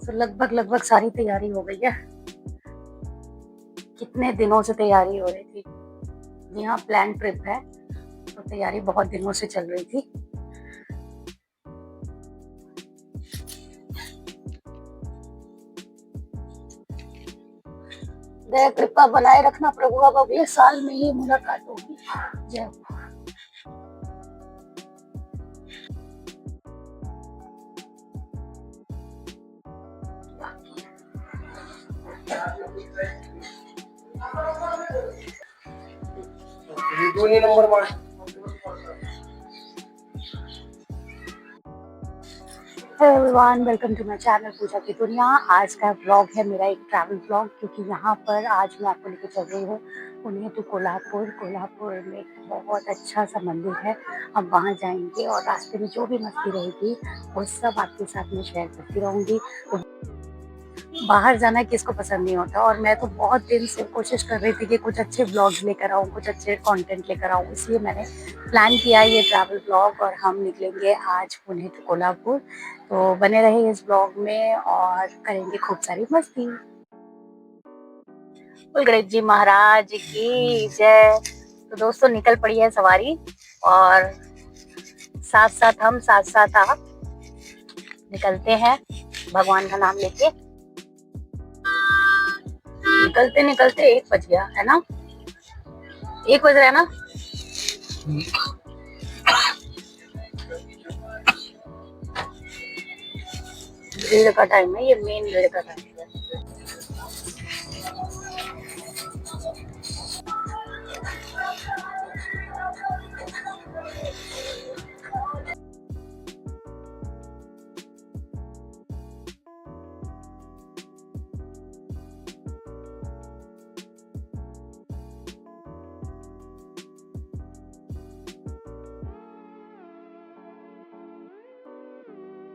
तो लगभग लगभग सारी तैयारी हो गई है। कितने दिनों से तैयारी हो रही थी। यहाँ प्लान ट्रिप है तो तैयारी बहुत दिनों से चल रही थी। दया कृपा बनाए रखना प्रभु, अब अगले साल में ही मुलाकात होगी। जय। Hello everyone, welcome to my channel Pooja की दुनिया। आज का ब्लॉग है मेरा एक ट्रैवल ब्लॉग, क्योंकि यहाँ पर आज मैं आपको लेकर चल रही हूँ पुणे टू कोल्हापुर। कोल्हापुर में बहुत अच्छा सा मंदिर है, हम वहाँ जाएंगे और रास्ते में जो भी मस्ती रहेगी वो सब आपके साथ में शेयर करती रहूँगी। तो बाहर जाना किसको पसंद नहीं होता, और मैं तो बहुत दिन से कोशिश कर रही थी कि कुछ अच्छे ब्लॉग्स लेकर आऊँ, कुछ अच्छे कंटेंट लेकर आऊँ, इसलिए मैंने प्लान किया ये ट्रैवल ब्लॉग। और हम निकलेंगे आज पुणे टू कोल्हापुर, तो बने रहे इस ब्लॉग में और करेंगे खूब सारी मस्ती। बोल गणेश जी महाराज की जय। तो दोस्तों निकल पड़ी है सवारी, और साथ साथ हम साथ साथ आप निकलते हैं भगवान का नाम लेके। निकलते निकलते 1 बज गया है ना, 1 बज रहा है ना। भीड़ का टाइम है, ये मेन भीड़ का टाइम है।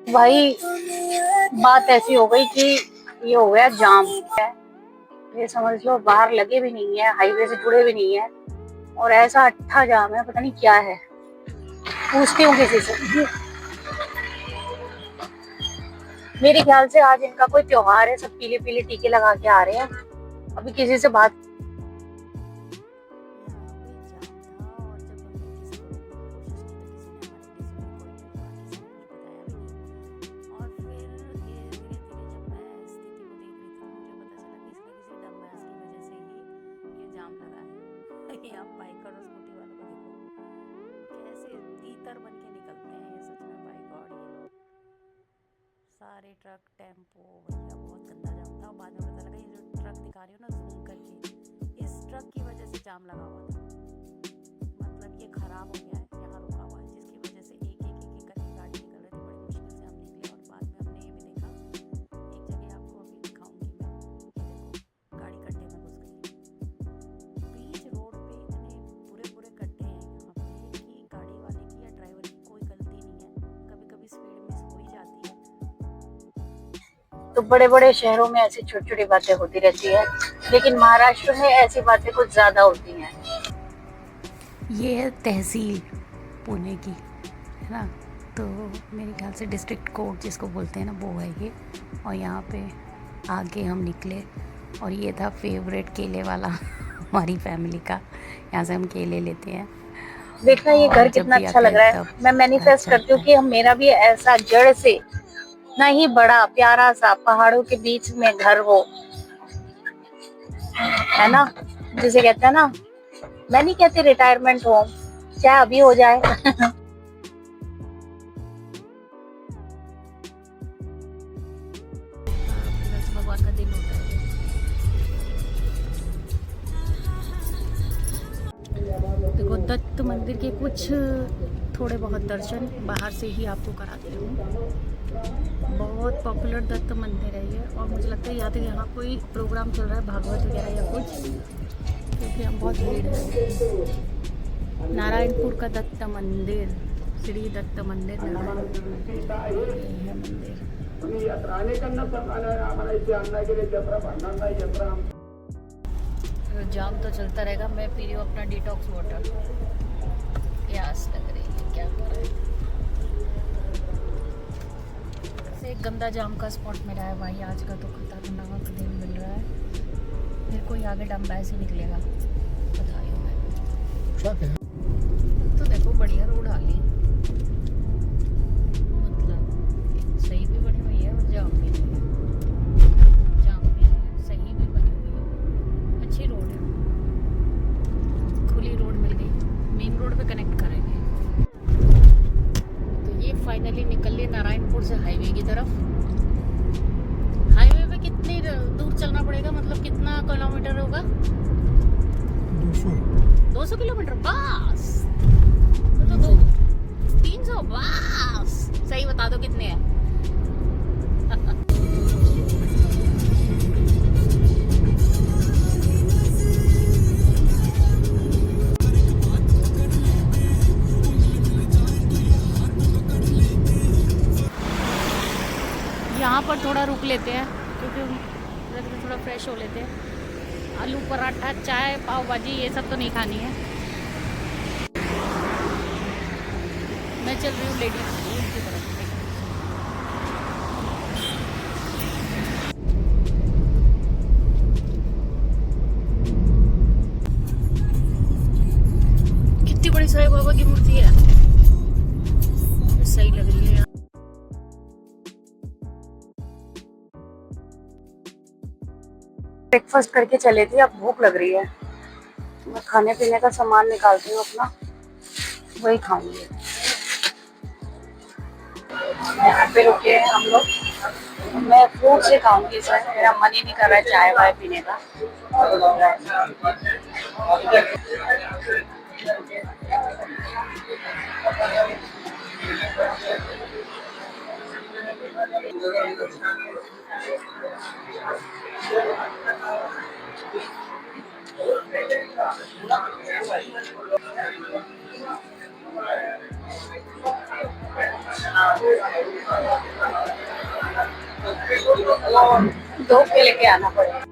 भाई बात ऐसी हो गई कि ये हो गया जाम है। ये समझ लो बाहर लगे भी नहीं है, हाईवे से जुड़े भी नहीं है, और ऐसा अट्ठा जाम है, पता नहीं क्या है। पूछती हूँ किसी से। मेरे ख्याल से आज इनका कोई त्योहार है, सब पीले पीले टीके लगा के आ रहे हैं। अभी किसी से बात सारे ट्रक टेम्पो भैया बहुत गंदा जाम था। और बाद में पता लगा ये जो ट्रक दिखा रही हो ना जूम करके, इस ट्रक की वजह से जाम लगा हुआ था। मतलब ये खराब हो गया है, यहाँ रुका हुआ है, जिसकी वजह से एक करके गाड़ी निकल रही थी। बड़ी मुश्किल से हम निकले, और बाद में हमने ये भी देखा, एक जगह आपको अभी दिखाऊंगी मैं, ये देखो गाड़ी गड्ढे में घुस गई। बीच रोड पे इतने बुरे बुरे गड्ढे हैं यहाँ पे कि गाड़ी वाले की या ड्राइवर की कोई गलती नहीं है, कभी कभी स्पीड मिस हो ही जाती है। तो बड़े बड़े शहरों में ऐसी छोटी छोटी बातें होती रहती है, लेकिन महाराष्ट्र में ऐसी बातें कुछ ज्यादा होती हैं। ये है तहसील पुणे की, है ना। तो मेरे ख्याल से डिस्ट्रिक्ट कोर्ट जिसको बोलते हैं ना, वो है ये। और यहाँ पे आगे हम निकले, और ये था फेवरेट केले वाला हमारी फैमिली का। यहाँ से हम केले लेते हैं। देखना ये घर कितना अच्छा लग रहा है। मैं मैनिफेस्ट करती हूँ कि हम मेरा भी ऐसा जड़ से ना ही बड़ा प्यारा सा पहाड़ों के बीच में घर हो, है ना। जिसे कहते हैं ना, मैं नहीं कहती रिटायरमेंट होम, चाहे अभी हो जाए। भगवान का दिन होता है। देखो दत्त मंदिर के कुछ थोड़े बहुत दर्शन बाहर से ही आपको कराती हूँ। बहुत पॉपुलर दत्त मंदिर है ये, और मुझे लगता है या तो यहाँ कोई प्रोग्राम चल रहा है भागवत वगैरह या कुछ, क्योंकि यहाँ बहुत भीड़ है। नारायणपुर का दत्त मंदिर, श्री दत्त मंदिर नारायणपुर है मंदिर। जाम तो चलता रहेगा। मैं पी रही हूँ अपना डिटॉक्स वाटर। प्यास लग रही है, क्या करें। एक गंदा जाम का स्पॉट मिला है भाई। आज का तो खतरनाक दिन मिल रहा है मेरे को। आगे डम्बा ऐसे निकलेगा बताइयो मैं। तो देखो बढ़िया रोड आ गई, मतलब सही भी बनी हुई है और जाम भी नहीं है। जाम भी नहीं है, सही भी बनी हुई है, अच्छी रोड है। खुली रोड मिल गई, मेन रोड पे कनेक्ट करेंगे। तो ये फाइनली निकल लिए नारायणपुर से हाईवे की तरफ। हाईवे पे कितनी दूर चलना पड़ेगा, मतलब कितना किलोमीटर होगा? 200 किलोमीटर बस। तो 300 बस। सही बता दो कितने हैं? यहाँ पर थोड़ा रुक लेते हैं क्योंकि थोड़ा फ्रेश हो लेते हैं। आलू पराठा, चाय, पाव भाजी ये सब तो नहीं खानी है। मैं चल रही हूँ लेडीज की तरफ। कितनी बड़ी साईं बाबा की मूर्ति है, सही लग रही है। ब्रेकफास्ट करके चले थे, अब भूख लग रही है। मैं खाने पीने का सामान निकालती हूँ अपना, वही खाऊंगी। यहाँ पे रुके हैं हम लोग। मैं फ्रूट से खाऊंगी सर, मेरा मन ही नहीं कर रहा है चाय वाय पीने का। दो के लेके आना पड़ेगा।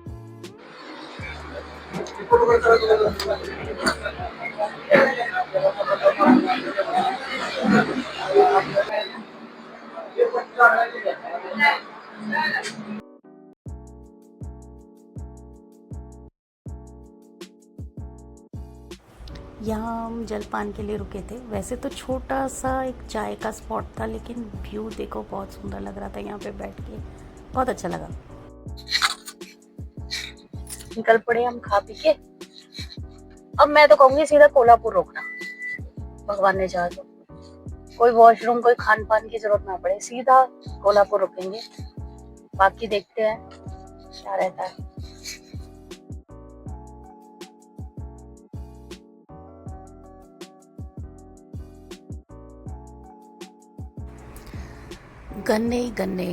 यहाँ हम जलपान के लिए रुके थे। वैसे तो छोटा सा एक चाय का स्पॉट था, लेकिन व्यू देखो बहुत सुंदर लग रहा था यहाँ पे बैठ के, बहुत अच्छा लगा। निकल पड़े हम खा पी के। अब मैं तो कहूंगी सीधा कोल्हापुर रोकना, भगवान ने चाहा तो। कोई वॉशरूम, कोई खान पान की जरूरत ना पड़े, सीधा कोल्हापुर रुकेंगे। बाकी देखते हैं क्या रहता है। गन्ने ही गन्ने।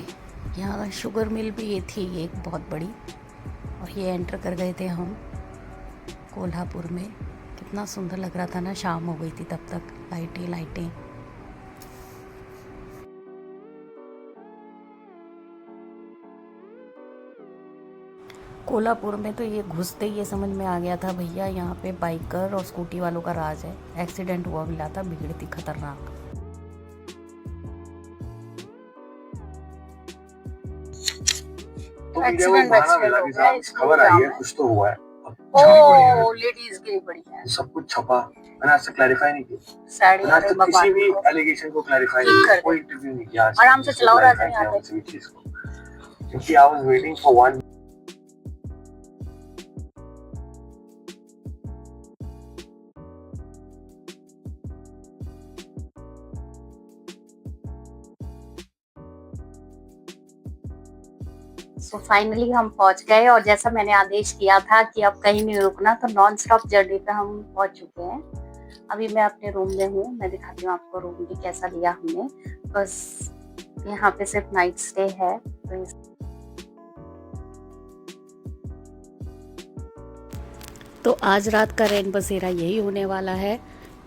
यहाँ शुगर मिल भी ये थी एक बहुत बड़ी, और ये एंटर कर गए थे हम कोल्हापुर में। कितना सुंदर लग रहा था ना, शाम हो गई थी तब तक, लाइटें लाइटें। कोल्हापुर में तो ये घुसते ही ये समझ में आ गया था भैया यहाँ पे बाइकर और स्कूटी वालों का राज है। एक्सीडेंट हुआ मिला था, भीड़ थी खतरनाक। एक्सीडेंट खबर आई है, कुछ तो हुआ है। ओ लेडीज गिरी पड़ी है, सब कुछ छपा। मैंने आज तक क्लैरिफाई नहीं किया। साड़ी मैंने आज तक किसी भी एलिगेशन को क्लैरिफाई नहीं किया, कोई इंटरव्यू नहीं किया। आराम से चलाओ राजनी यहाँ पे, किसी भी चीज को, क्योंकि I was waiting for one. So finally हम पहुंच गए, और जैसा मैंने आदेश किया था कि अब कहीं नहीं रुकना, तो नॉन स्टॉप जर्नी पे हम पहुंच चुके हैं। अभी मैं अपने रूम में हूँ, मैं दिखाती हूँ आपको रूम भी कैसा लिया हमने। बस यहाँ पे सिर्फ नाइट स्टे है। तो आज रात का रैन बसेरा यही होने वाला है,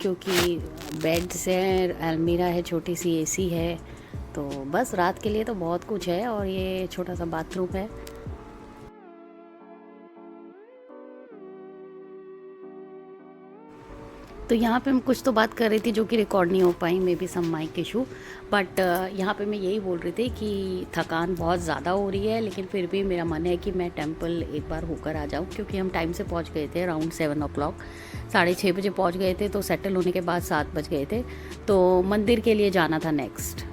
क्योंकि बेड्स हैं, अलमीरा है, छोटी सी एसी है। तो बस रात के लिए तो बहुत कुछ है, और ये छोटा सा बाथरूम है। तो यहाँ पे मैं कुछ तो बात कर रही थी जो कि रिकॉर्ड नहीं हो पाई, may be some mic issue, but यहाँ पे मैं यही बोल रही थी कि थकान बहुत ज़्यादा हो रही है, लेकिन फिर भी मेरा मन है कि मैं टेंपल एक बार होकर आ जाऊँ, क्योंकि हम टाइम से पहुँच गए थे, अराउंड 7 o'clock, 6:30 बजे पहुँच गए थे, तो सेटल होने के बाद 7 बज गए थे, तो मंदिर के लिए जाना था नेक्स्ट।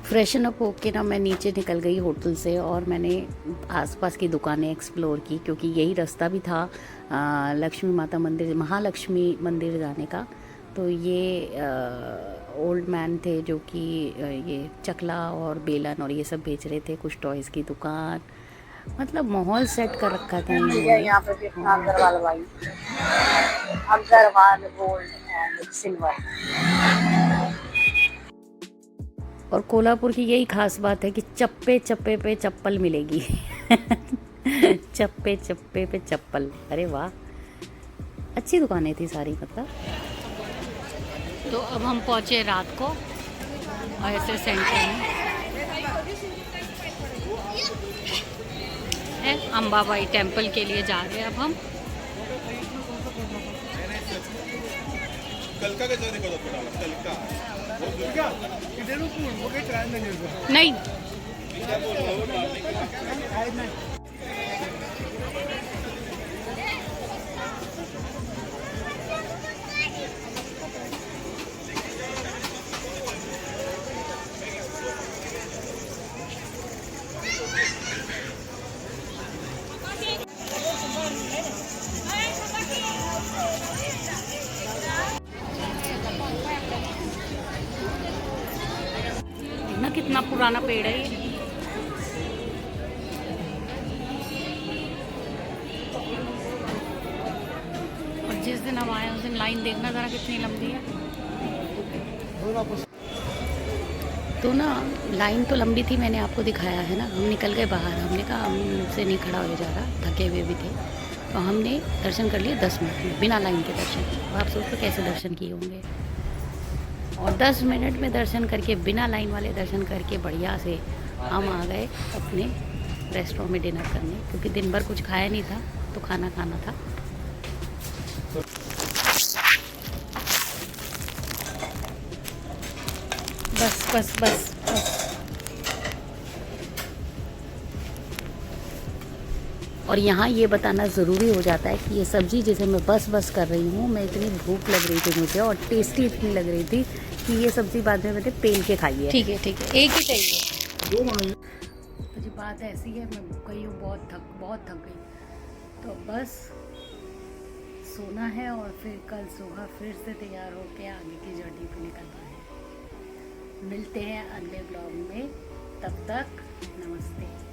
फ्रेशन अप होके ना मैं नीचे निकल गई होटल से, और मैंने आसपास की दुकानें एक्सप्लोर की, क्योंकि यही रास्ता भी था लक्ष्मी माता मंदिर, महालक्ष्मी मंदिर जाने का। तो ये ओल्ड मैन थे जो कि ये चकला और बेलन और ये सब बेच रहे थे, कुछ टॉयज़ की दुकान, मतलब माहौल सेट कर रखा था इन्होंने। यहाँ पे भी अपना अग्रवाल भाई, अग्रवाल गोल्ड एंड सिल्वर। और कोल्हापुर की यही खास बात है कि चप्पे चप्पे पे चप्पल मिलेगी। चप्पे चप्पे पे चप्पल, अरे वाह, अच्छी दुकानें थी सारी मतलब। तो अब हम पहुँचे रात को और ऐसे सेंटर में है अंबाबाई टेम्पल के लिए जा रहे हैं अब हम। नहीं ना, कितना पुराना पेड़ है ये। और जिस दिन हम आए उस दिन लाइन देखना ज़रा कितनी लंबी है। तो ना लाइन तो लंबी थी, मैंने आपको दिखाया है ना। हम निकल गए बाहर, हमने कहा हमसे नहीं खड़ा हो जा रहा, थके हुए भी थे, तो हमने दर्शन कर लिए 10 मिनट में बिना लाइन के दर्शन। अब आप सोचो कैसे दर्शन किए होंगे। और 10 मिनट में दर्शन करके, बिना लाइन वाले दर्शन करके बढ़िया से हम आ गए अपने रेस्टोरेंट में डिनर करने, क्योंकि दिन भर कुछ खाया नहीं था तो खाना खाना था। बस बस बस बस। और यहाँ ये बताना ज़रूरी हो जाता है कि ये सब्ज़ी जिसे मैं बस कर रही हूँ, मैं इतनी भूख लग रही थी मुझे और टेस्टी इतनी लग रही थी कि ये सब्ज़ी बाद में मैंने पेल के खाई है। ठीक है ठीक है, एक ही चाहिए। मुझे बात ऐसी है, मैं गई हूँ, बहुत थक गई, तो बस सोना है और फिर कल सुबह फिर से तैयार होकर आगे की जर्नी पे निकलना है। मिलते हैं अगले ब्लॉग में, तब तक नमस्ते।